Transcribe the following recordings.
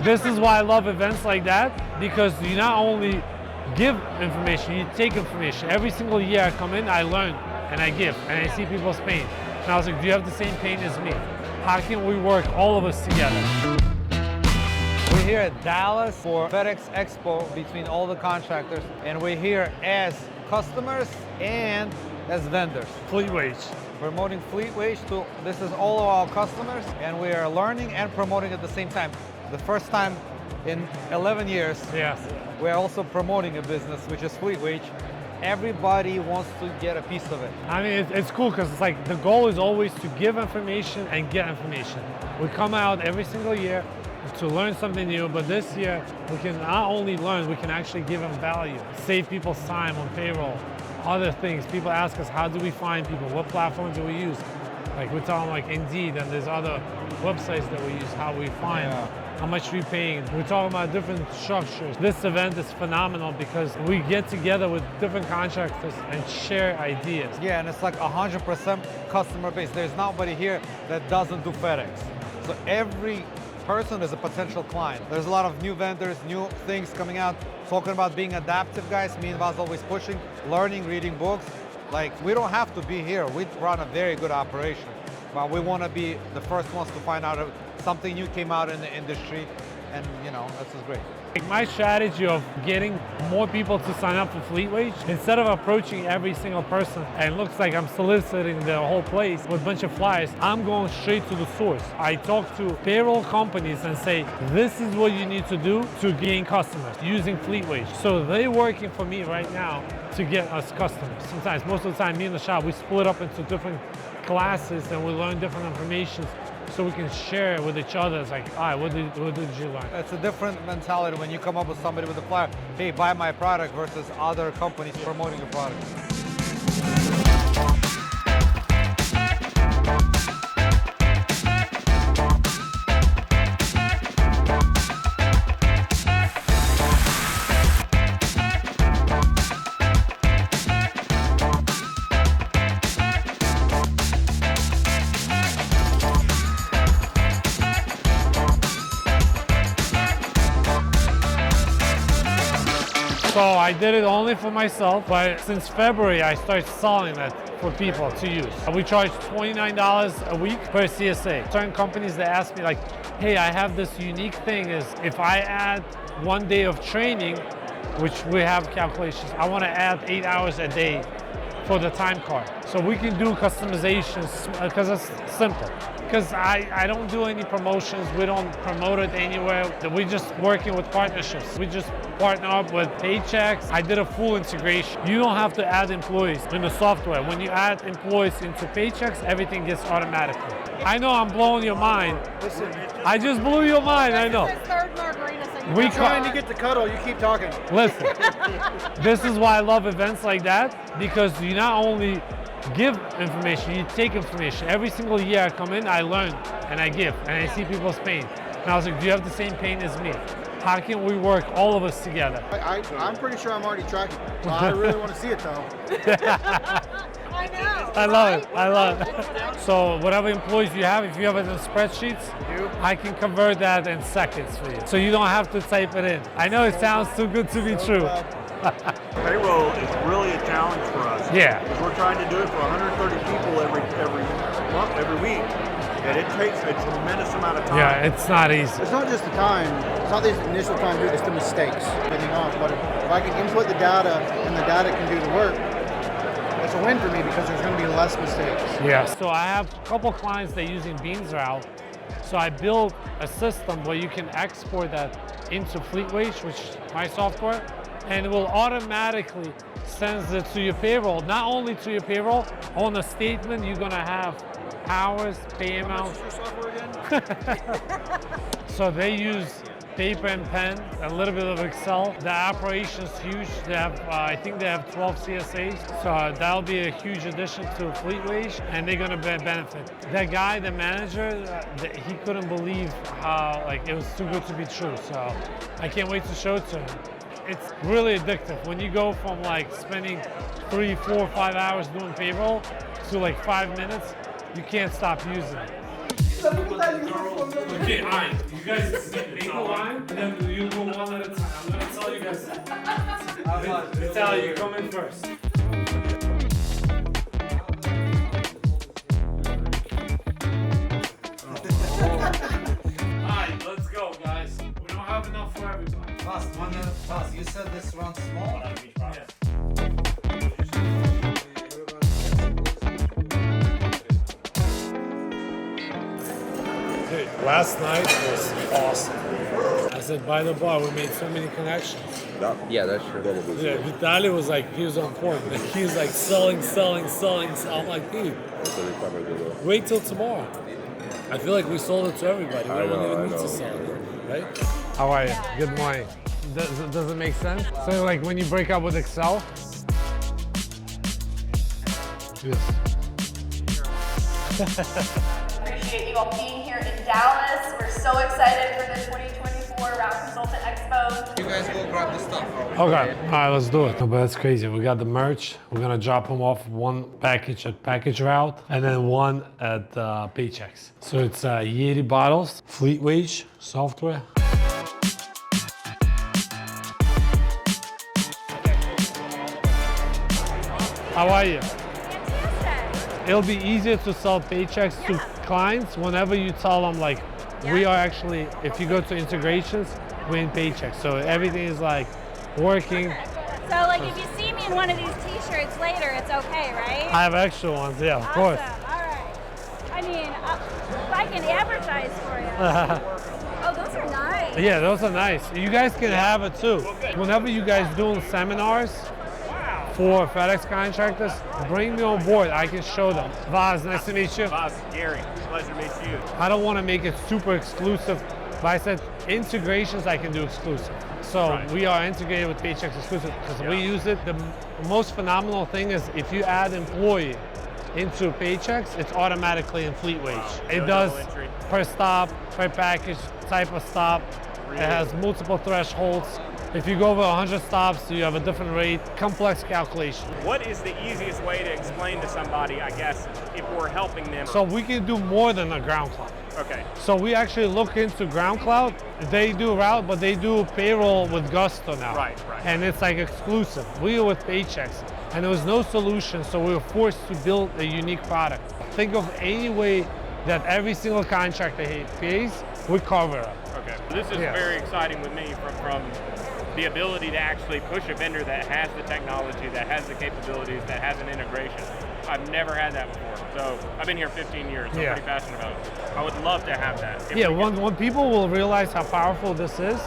This is why I love events like that, because you not only give information, you take information. Every single year I come in, I learn and I give, and I see people's pain. And I was like, do you have the same pain as me? How can we work, all of us together? We're here at Dallas for FedEx Expo between all the contractors, and we're here as customers and as vendors. Fleet wage. Promoting fleet wage to, this is all of our customers, and we are learning and promoting at the same time. The first time in 11 years, Yes. we're also promoting a business, which is fleet wage. Everybody wants to get a piece of it. I mean, it's cool because it's like the goal is always to give information and get information. We come out every single year to learn something new, but this year we can not only learn, we can actually give them value, save people's time on payroll, other things. People ask us, how do we find people? What platforms do we use? Like we're talking like Indeed, and there's other websites that we use, how we find, how much we're paying. We're talking about different structures. This event is phenomenal because we get together with different contractors and share ideas. Yeah, and it's like 100% customer base. There's nobody here that doesn't do FedEx. So every person is a potential client. There's a lot of new vendors, new things coming out, talking about being adaptive, guys. Me and Vaz always pushing, learning, reading books. Like, we don't have to be here. We run a very good operation, but we want to be the first ones to find out if something new came out in the industry, and this is great. My strategy of getting more people to sign up for Fleet Wage, instead of approaching every single person and it looks like I'm soliciting the whole place with a bunch of flyers, I'm going straight to the source. I talk to payroll companies and say, this is what you need to do to gain customers using Fleet Wage. So they're working for me right now to get us customers. Sometimes, most of the time, me in the shop, we split up into different classes and we learn different information so we can share with each other. It's like, all right, what did you learn? It's a different mentality when you come up with somebody with a flyer, hey, buy my product, versus other companies promoting your product. So I did it only for myself, but since February I started selling it for people to use. We charge $29 a week per CSA. Certain companies, they ask me like, hey, I have this unique thing is if I add 1 day of training, which we have calculations, I want to add 8 hours a day for the time card. So we can do customizations because it's simple. Because I don't do any promotions, we don't promote it anywhere. We're just working with partnerships. We just partner up with Paychecks. I did a full integration. You don't have to add employees in the software. When you add employees into Paychecks, everything gets automatically. I know I'm blowing your mind. Listen, I just blew your mind, I know. This is his third margarita, so you We know. trying to get the cuddle, you keep talking. Listen, this is why I love events like that, because you not only give information, you take information. Every single year I come in, I learn and I give, and I see people's pain. And I was like, do you have the same pain as me? How can we work, all of us together? I'm pretty sure I'm already tracking. I really want to see it though. I know. I love it, right? I love it. So whatever employees you have, if you have it in spreadsheets, I can convert that in seconds for you. So you don't have to type it in. I know it sounds too good to be true. Payroll is really a challenge for us. Yeah. Because we're trying to do it for 130 people every month, every week. And it takes a tremendous amount of time. Yeah, it's not easy. It's not just the time, it's not the initial time to do it, it's the mistakes getting off. But if I can input the data and the data can do the work, it's a win for me because there's going to be less mistakes. Yeah. So I have a couple clients that are using Beans Route. So I built a system where you can export that into Fleet Wage, which is my software, and it will automatically send it to your payroll. Not only to your payroll, on the statement you're gonna have hours, pay amount. What's your software again? So they use paper and pen, a little bit of Excel. The operation's huge. They have, I think they have 12 CSAs. So that'll be a huge addition to Fleet Wage, and they're gonna benefit. That guy, the manager, he couldn't believe how it was too good to be true. So I can't wait to show it to him. It's really addictive when you go from spending 3, 4, 5 hours doing payroll to 5 minutes. You can't stop using it. Okay, all right. You guys see the line? Sally, you come in first. Alright, let's go, guys. We don't have enough for everybody. Fast. You said this runs small. Dude, last night was awesome. I said, by the bar, we made so many connections. Yeah, that's true. Yeah, Vitaly was like, he was on point. Like, he was like selling. I'm like, dude, wait till tomorrow. I feel like we sold it to everybody. We don't even need to sell it, right? How are you? Good morning. Does it make sense? So like when you break up with Excel? Yes. Appreciate you all being here in Dallas. We're so excited for the 2024 Route Consultant Expo. You guys go grab the stuff. Okay, all right, let's do it. But that's crazy. We got the merch. We're gonna drop them off one package at Package Route and then one at Paychecks. So it's Yeti bottles, fleet wage software. How are you? It'll be easier to sell Paychecks to clients whenever you tell them like, we are actually, if you go to integrations, we're in Paychecks. So everything is like working. So like if you see me in one of these t-shirts later, it's okay, right? I have extra ones, yeah, of Awesome. course. All right. I mean, if I can advertise for you. Oh, those are nice. Yeah, those are nice. You guys can have it too. Whenever you guys doing seminars for FedEx contractors, bring me on board. I can show them. Vaz, nice to meet you. Boss, Gary, pleasure to meet you. I don't want to make it super exclusive, but I said integrations I can do exclusive. So we are integrated with Paychecks exclusive because we use it. The most phenomenal thing is if you add employee into Paychecks, it's automatically in fleet wage. It does per stop, per package, type of stop. It has multiple thresholds. If you go over 100 stops, you have a different rate, complex calculation. What is the easiest way to explain to somebody, I guess, if we're helping them? So we can do more than a ground cloud. Okay. So we actually look into ground cloud. They do route, but they do payroll with Gusto now. Right. And it's like exclusive. We are with Paychecks, and there was no solution, so we were forced to build a unique product. Think of any way that every single contractor pays, we cover it. Okay. This is very exciting with me from the ability to actually push a vendor that has the technology, that has the capabilities, that has an integration. I've never had that before. So I've been here 15 years. I'm pretty passionate about it. I would love to have that. When people will realize how powerful this is,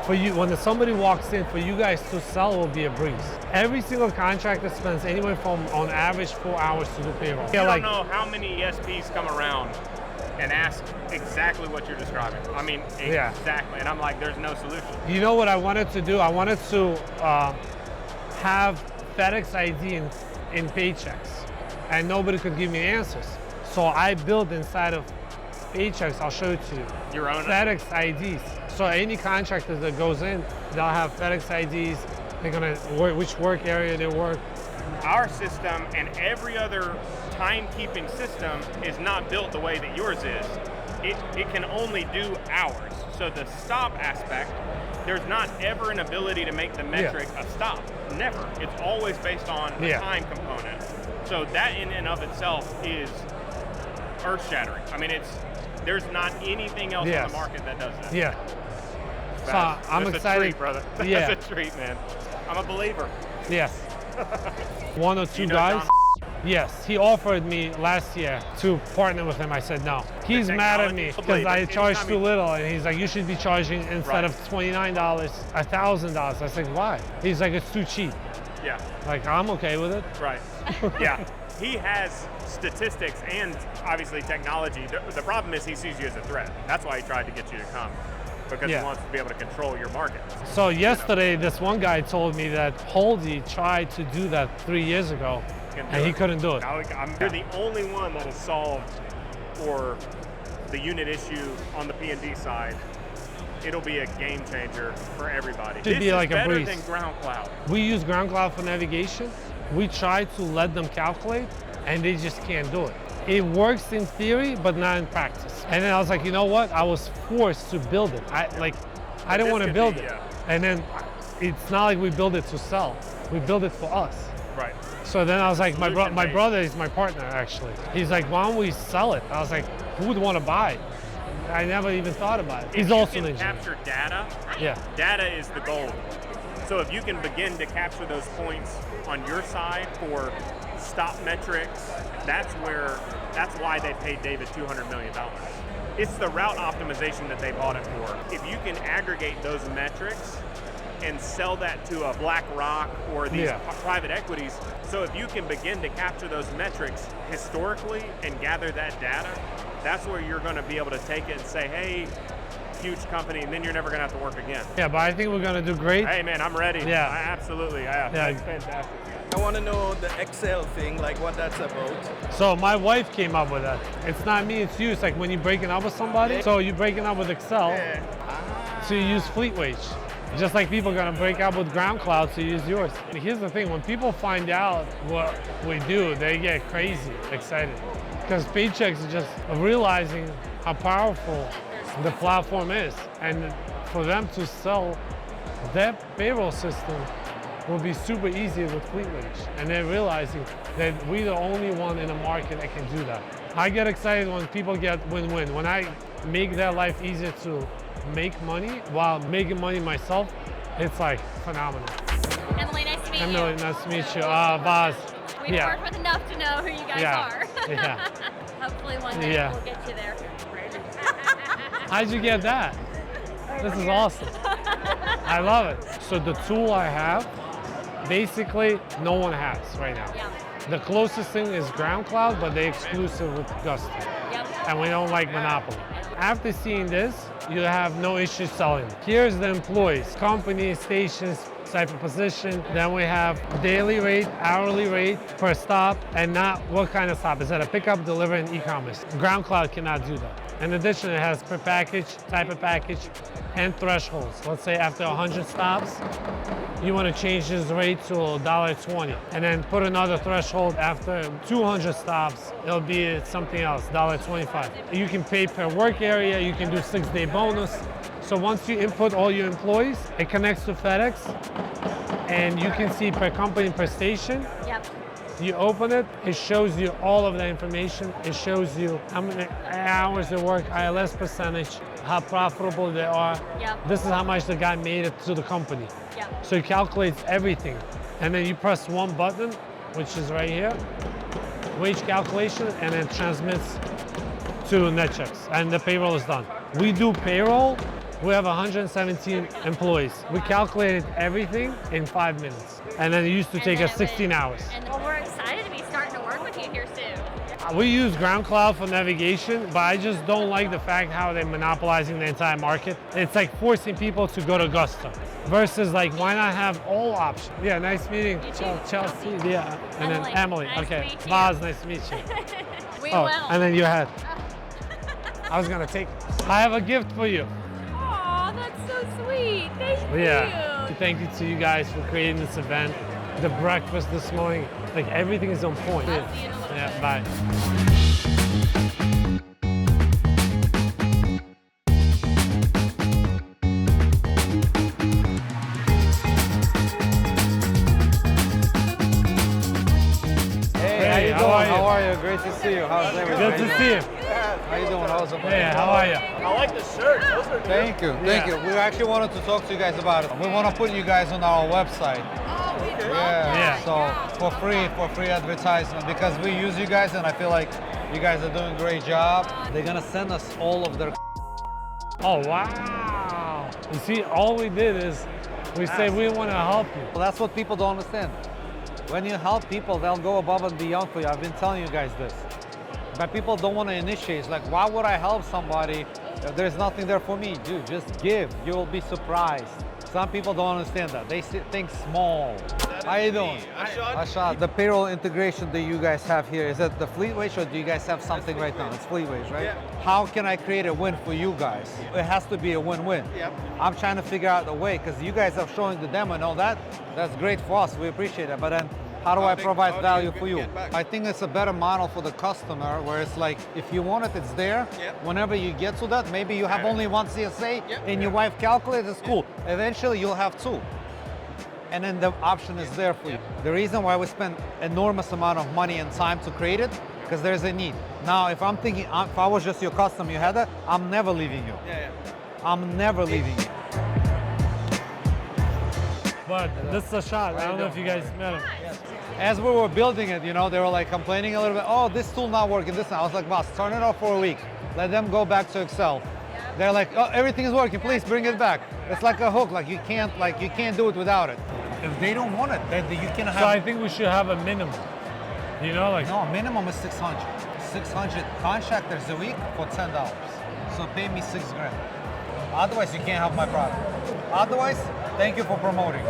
for you, when somebody walks in, for you guys to sell will be a breeze. Every single contractor spends anywhere from, on average, 4 hours to do payroll. I don't know how many ESPs come around and ask exactly what you're describing. I mean, exactly. And I'm like, there's no solution. You know what I wanted to do? I wanted to have FedEx ID in Paychecks, and nobody could give me answers. So I built inside of Paychecks, I'll show it to you. Your own FedEx IDs. So any contractor that goes in, they'll have FedEx IDs. They're gonna work which work area they work. Our system and every other timekeeping system is not built the way that yours is. It can only do hours. So the stop aspect, there's not ever an ability to make the metric a stop. Never. It's always based on the time component. So that in and of itself is earth-shattering. I mean, there's not anything else on the market that does that. Yeah. So I'm excited, a treat, brother. That's a treat, man. I'm a believer. Yes. One or two guys. John? Yes, he offered me last year to partner with him. I said no. He's mad at me because I charged too little, and he's like, you should be charging instead of $29, $1,000. I said, why? He's like, it's too cheap. Yeah. Like, I'm okay with it. Right. Yeah. He has statistics and obviously technology. The problem is he sees you as a threat. That's why he tried to get you to come, because he wants to be able to control your market. So yesterday, this one guy told me that Holdy tried to do that 3 years ago, and he couldn't do it. You're the only one that has solved for the unit issue on the P&D side. It'll be a game changer for everybody. Should be like a breeze. This is better than Ground Cloud. We use Ground Cloud for navigation. We try to let them calculate, and they just can't do it. It works in theory, but not in practice. And then I was like, you know what? I was forced to build it. I didn't want to build it. And then it's not like we build it to sell. We build it for us. Right. So then I was like, my Solution-based. brother is my partner actually. He's like, why don't we sell it? I was like, who would want to buy it? I never even thought about it. He's If you also can an engineer. capture data. Yeah. Data is the gold. So if you can begin to capture those points on your side for stop metrics, that's why they paid David $200 million. It's the route optimization that they bought it for. If you can aggregate those metrics and sell that to a BlackRock or these Yeah. private equities, so if you can begin to capture those metrics historically and gather that data, that's where you're going to be able to take it and say, hey, huge company, and then you're never going to have to work again. Yeah, but I think we're gonna do great. Hey man, I'm ready. Yeah. Absolutely. Yeah. That's fantastic. I want to know the Excel thing, like what that's about. So my wife came up with that. It's not me, it's you. It's like when you're breaking up with somebody. So you're breaking up with Excel, so you use FleetWage. Just like people are gonna break up with Ground Cloud, so you use yours. And here's the thing, when people find out what we do, they get crazy excited. Because Paychecks is just realizing how powerful the platform is. And for them to sell their payroll system will be super easy with FleetWage. And they're realizing that we're the only one in the market that can do that. I get excited when people get win-win. When I make their life easier to make money while making money myself, it's like phenomenal. Emily, nice to meet you. Emily, nice to meet you. Baz. We've Yeah. worked with enough to know who you guys Yeah. are. Yeah. Hopefully one day Yeah. we'll get you there. How'd you get that? This is awesome. I love it. So the tool I have, basically no one has right now. Yeah. The closest thing is Ground Cloud, but they're exclusive with Gusto. Yep. And we don't like monopoly. After seeing this, you have no issue selling. Here's the employees, company, stations, type of position. Then we have daily rate, hourly rate per stop, and not what kind of stop. Is that a pickup, delivery, and e-commerce? Ground Cloud cannot do that. In addition, it has per package, type of package, and thresholds. Let's say after 100 stops, you want to change this rate to $1.20, and then put another threshold after 200 stops, it'll be something else, $1.25. You can pay per work area, you can do 6-day bonus. So once you input all your employees, it connects to FedEx, and you can see per company, per station. Yep. You open it, it shows you all of the information. It shows you how many hours they work, ILS percentage, how profitable they are. Yep. This is how much the guy made it to the company. Yep. So it calculates everything. And then you press one button, which is right here, wage calculation, and it transmits to NetChecks, and the payroll is done. We do payroll. We have 117 employees. We calculated everything in 5 minutes. And then it used to take us 16 hours. And well, we're excited to be starting to work with you here soon. We use Ground Cloud for navigation, but I just don't like the fact how they're monopolizing the entire market. It's like forcing people to go to Gusto versus like, why not have all options? Yeah, nice meeting. Chelsea, yeah. And then Emily, Nice to okay. meet you. Baz, nice to meet you. We Oh, will. and then you had. I was gonna take. I have a gift for you. Aw, that's so sweet. Thank you. Yeah. Thank you to you guys for creating this event. The breakfast this morning, like everything is on point. I'll see you in a little Yeah, bit. bye. Hey, how you how doing? are you? How are you? Great to see you. How's everything? Good to see you. How you doing? How's it? Hey, how are you? I like the shirts. Those are good. Thank you. Thank you. We actually wanted to talk to you guys about it. We want to put you guys on our website. Yeah. So for free advertisement, because we use you guys and I feel like you guys are doing a great job. They're gonna send us all of their. Oh, wow. You see, all we did is we say we want to help you. Well, that's what people don't understand. When you help people, they'll go above and beyond for you. I've been telling you guys this. But people don't want to initiate. It's like, why would I help somebody if there's nothing there for me? Dude, just give. You will be surprised. Some people don't understand that. They think small. How you doing? Ashad. The payroll integration that you guys have here, is it the FleetWage or do you guys have something right now? It's FleetWage, right? Yeah. How can I create a win for you guys? It has to be a win-win. Yep. I'm trying to figure out a way because you guys are showing the demo and all that. That's great for us. We appreciate it. But then how do I provide value for you? I think it's a better model for the customer where it's like, if you want it, it's there. Yep. Whenever you get to that, maybe you have only one CSA and your wife calculates, it's cool. Eventually you'll have two. and then the option is there for you. The reason why we spend enormous amount of money and time to create it, because there's a need. Now, if I'm thinking, if I was just your customer, you had that, I'm never leaving you. Yeah, I'm never leaving you. But this is a shot. I don't know if you guys met him. As we were building it, you know, they were like complaining a little bit, oh, this tool not working, this now. I was like, boss, turn it off for a week. Let them go back to Excel. They're like, oh, everything is working, please bring it back. It's like a hook, like you can't do it without it. If they don't want it, then you can have. So I think we should have a minimum. You know, like No, minimum is 600. 600 contractors a week for $10. So pay me $6,000. Otherwise, you can't have my product. Otherwise, thank you for promoting.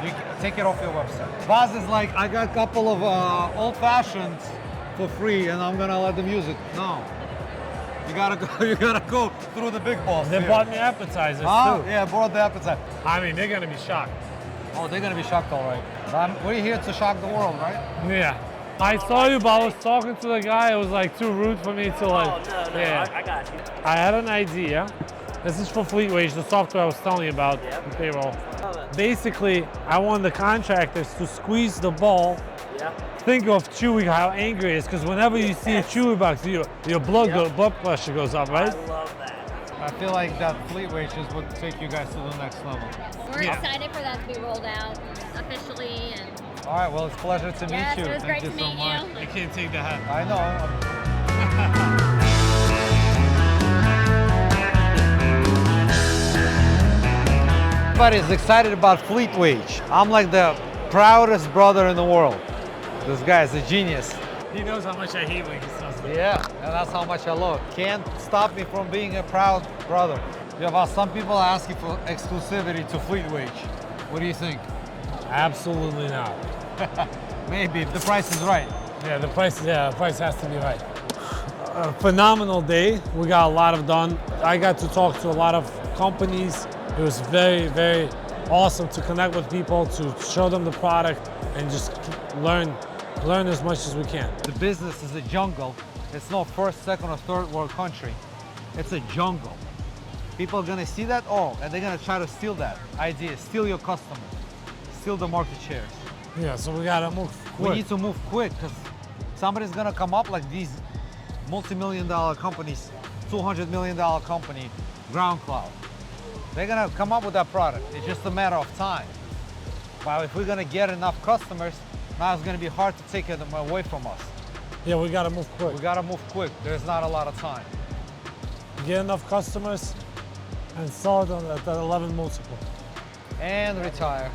You take it off your website. Vaz is like, I got a couple of old fashions for free, and I'm gonna let them use it. No, you gotta go. You gotta go through the big balls. they here. bought me appetizers too. Yeah, brought the appetite. I mean, they're gonna be shocked. Oh, they're gonna be shocked, all right. But we're here to shock the world, right? Yeah. I saw you, but I was talking to the guy. It was like too rude for me to like. Oh, no, yeah. I got you. I had an idea. This is for FleetWage, the software I was telling you about, Yep. the payroll. Love it. Basically, I want the contractors to squeeze the ball. Yeah. Think of Chewy, how angry he is, because whenever you see a Chewy box, your blood pressure goes up, right? I love that. I feel like that FleetWage is what take you guys to the next level. We're Yeah. excited for that to be rolled out officially. And All right, well, it's a pleasure to yes, meet you. it was Thank great you to so meet much. you. I can't take the hat. I know. Everybody's excited about FleetWage. I'm like the proudest brother in the world. This guy is a genius. He knows how much I hate when he says that. Yeah, and that's how much I love. Can't stop me from being a proud brother. Yeah, but some people are asking for exclusivity to FleetWage. What do you think? Absolutely not. Maybe if the price is right. Yeah, the price has to be right. A phenomenal day. We got a lot of done. I got to talk to a lot of companies. It was very, very awesome to connect with people, to show them the product, and just learn as much as we can. The business is a jungle. It's not first, second, or third world country. It's a jungle. People are gonna see that, and they're gonna try to steal that idea, steal your customers, steal the market shares. Yeah, so we gotta move quick. We need to move quick because somebody's gonna come up like these multi-million-dollar companies, $200 million company, Ground Cloud. They're gonna come up with that product. It's just a matter of time. But if we're gonna get enough customers, now it's gonna be hard to take them away from us. Yeah, we gotta move quick. We gotta move quick. There's not a lot of time. Get enough customers and sell it at that 11 multiple. And retire.